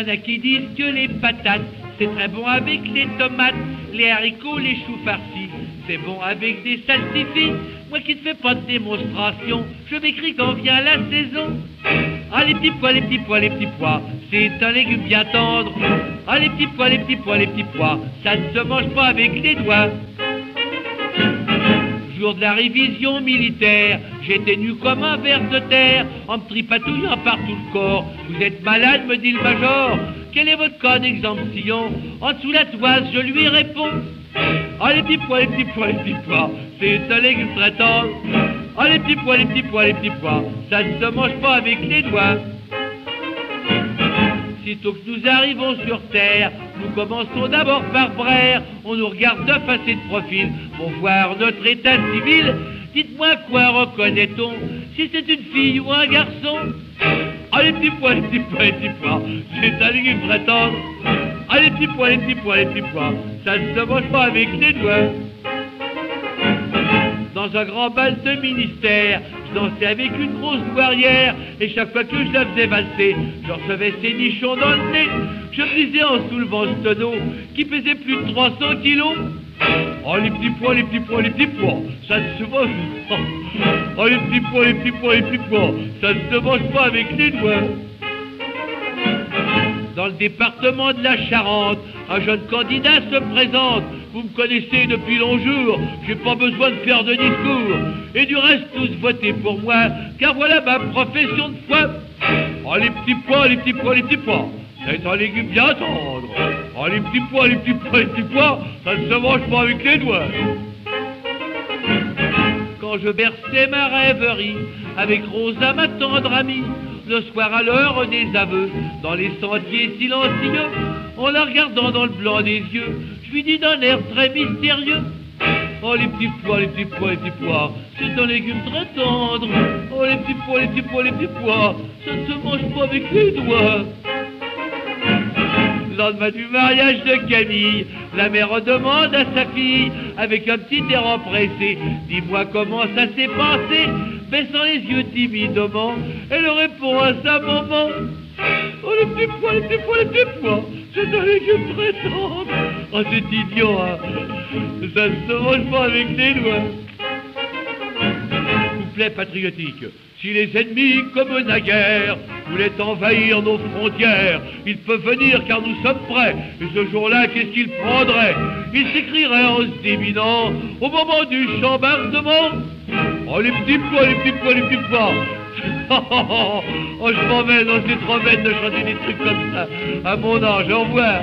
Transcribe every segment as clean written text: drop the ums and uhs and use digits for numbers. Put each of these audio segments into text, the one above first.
en a qui disent que les patates, c'est très bon avec les tomates, les haricots, les choux farcis, c'est bon avec des salsifis. Moi qui ne fais pas de démonstration, je m'écris quand vient la saison. Ah les petits pois, les petits pois, les petits pois, c'est un légume bien tendre. Ah les petits pois, les petits pois, les petits pois, ça ne se mange pas avec les doigts. Jour de la révision militaire, j'étais nu comme un ver de terre, en me tripatouillant par tout le corps. Vous êtes malade, me dit le major, quel est votre cas d'exemption? En dessous la toise, je lui réponds. Ah les petits pois, les petits pois, les petits pois, c'est un légume très tendre. Ah les petits pois, les petits pois, les petits pois, ça ne se mange pas avec les doigts. Sitôt que nous arrivons sur terre, nous commençons d'abord par braire. On nous regarde de face et de profil pour voir notre état civil. Dites-moi quoi reconnaît-on, si c'est une fille ou un garçon? Ah les petits pois, les petits pois, les petits pois, c'est un légume très tendre. Ah les petits pois, les petits pois, les petits pois, ça ne se mange pas avec les doigts. Dans un grand bal de ministère, je dansais avec une grosse douairière, et chaque fois que je la faisais valser, je recevais ses nichons dans le nez. Je me disais en soulevant ce tonneau, qui pesait plus de 300 kilos. Oh les petits pois, les petits pois, les petits pois, ça ne se mange pas. Oh les petits pois, les petits pois, les petits pois, ça ne se mange pas avec les doigts. Dans le département de la Charente, un jeune candidat se présente. Vous me connaissez depuis longtemps, j'ai pas besoin de faire de discours. Et du reste, tous votez pour moi, car voilà ma profession de foi. Oh les petits pois, les petits pois, les petits pois, c'est un légume bien tendre. Oh les petits pois, les petits pois, les petits pois, ça ne se mange pas avec les doigts. Quand je berçais ma rêverie avec Rosa, ma tendre amie, le soir à l'heure des aveux, dans les sentiers silencieux, en la regardant dans le blanc des yeux, je lui dis d'un air très mystérieux. Oh les petits pois, les petits pois, les petits pois, c'est un légume très tendre. Oh les petits pois, les petits pois, les petits pois, ça ne se mange pas avec les doigts. Le lendemain du mariage de Camille, la mère demande à sa fille, avec un petit air empressé, dis-moi comment ça s'est passé. Baissant les yeux timidement, elle répond à sa maman. Oh les petits pois, les petits pois, les petits pois, c'est un légume très tendre. Oh c'est idiot, hein, ça ne se mange pas avec les doigts. Couplet patriotique. Si les ennemis, comme naguère, voulaient envahir nos frontières, ils peuvent venir car nous sommes prêts. Et ce jour-là, qu'est-ce qu'ils prendraient? Ils s'écrieraient en se déminant au moment du chambardement. Oh les petits pois, les petits pois, les petits pois. Oh je m'en vais, non c'est trop bête de chanter des trucs comme ça. À mon âge, au revoir.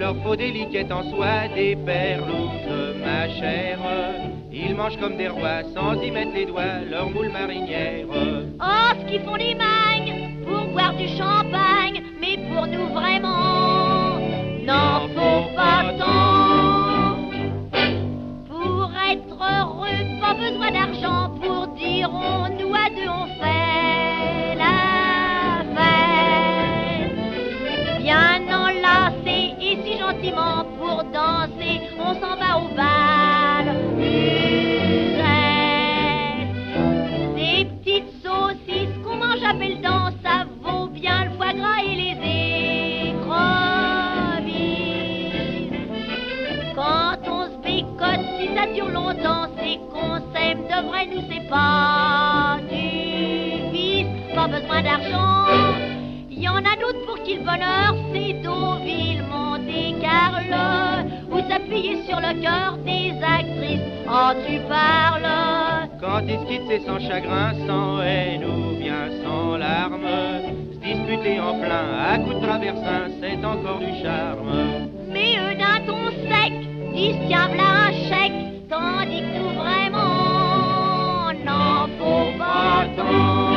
leur faut des liquettes en soie, des perloutes, ma chère. Ils mangent comme des rois sans y mettre les doigts, leur moule marinière. Oh, ce qu'ils font les magnes pour boire du champagne, mais pour nous vraiment, n'en faut pas tant. Pour être heureux, pas besoin d'argent, pour dire on nous à deux on fait la fête. Bien enlacés et si gentiment pour danser, on s'en va au bal. Des petites saucisses qu'on mange à belle dents, ça vaut bien le foie gras et les écrevisses. Quand on se bécote, si ça dure longtemps, c'est qu'on s'aime de vrai, nous c'est pas du vice, pas besoin d'argent. Il y en a d'autres pour qui le bonheur c'est Deauville, Monte-Carlo, ou s'appuyer sur le cœur des actrices. Oh, tu parles. Quand ils se quittent, c'est sans chagrin, sans haine ou bien sans larmes. Se disputer en plein à coups de traversin, c'est encore du charme. Mais eux d'un ton sec disent tiens v'là un chèque, tandis que nous vraiment n'en faut pas tant.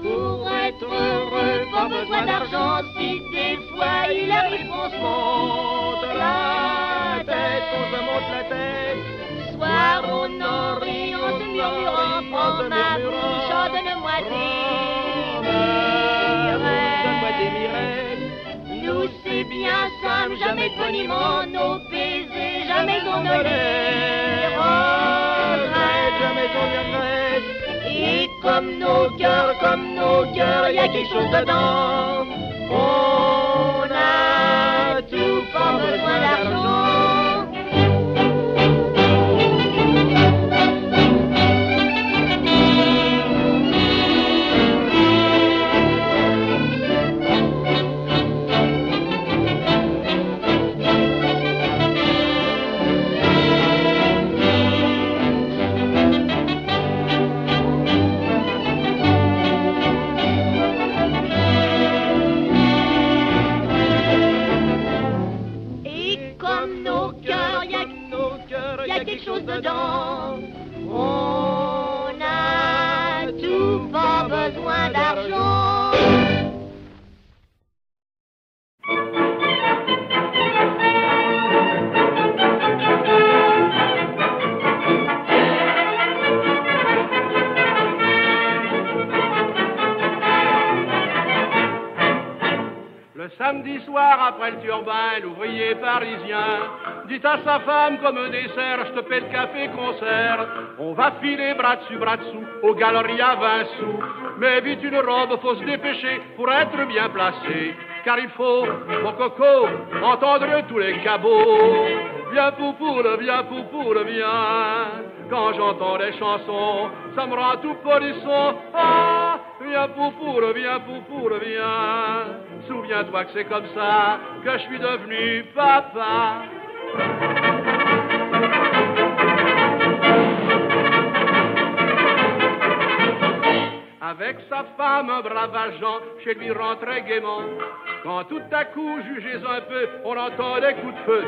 Pour être heureux, pas besoin d'argent, si des fois il arrive qu'on se monte la tête, on se monte la tête. Soir on en rit, on se murmure, prends ma bouche, donne-moi des mirettes. Nous c'est bien simple, jamais de boniment, nos baisers, jamais on ne les regrette. Jamais on les regrette. Et comme nos cœurs, y a quelque chose dedans. On a tout, pas besoin d'argent. Quelque chose dedans. On a tout, pas besoin d'argent. Le samedi soir après le turbin, l'ouvrier parisien dit à sa femme comme un dessert, je te paie le café concert. On va filer bras dessus, bras dessous, aux galeries à 20 sous. Mais vite une robe, faut se dépêcher pour être bien placé. Car il faut, mon coco, entendre tous les cabots. Viens poupoule, viens. Quand j'entends les chansons, ça me rend tout polisson. Ah, viens poupoule, viens. Souviens-toi que c'est comme ça que je suis devenu papa. Avec sa femme, un brave agent, chez lui rentrait gaiement. Quand tout à coup, jugez un peu, on entend des coups de feu.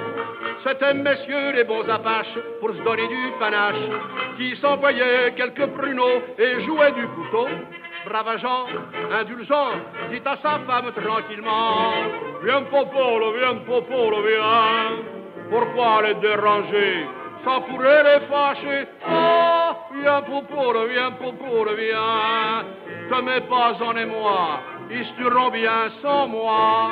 C'étaient messieurs les bons apaches, pour se donner du panache, qui s'envoyaient quelques pruneaux et jouaient du couteau. Brave agent, indulgent, dit à sa femme tranquillement, viens popolo, viens. Pourquoi les déranger? Ça pourrait les fâcher. Oh, viens popolo, viens. Te mets pas en émoi, ils se tueront bien sans moi.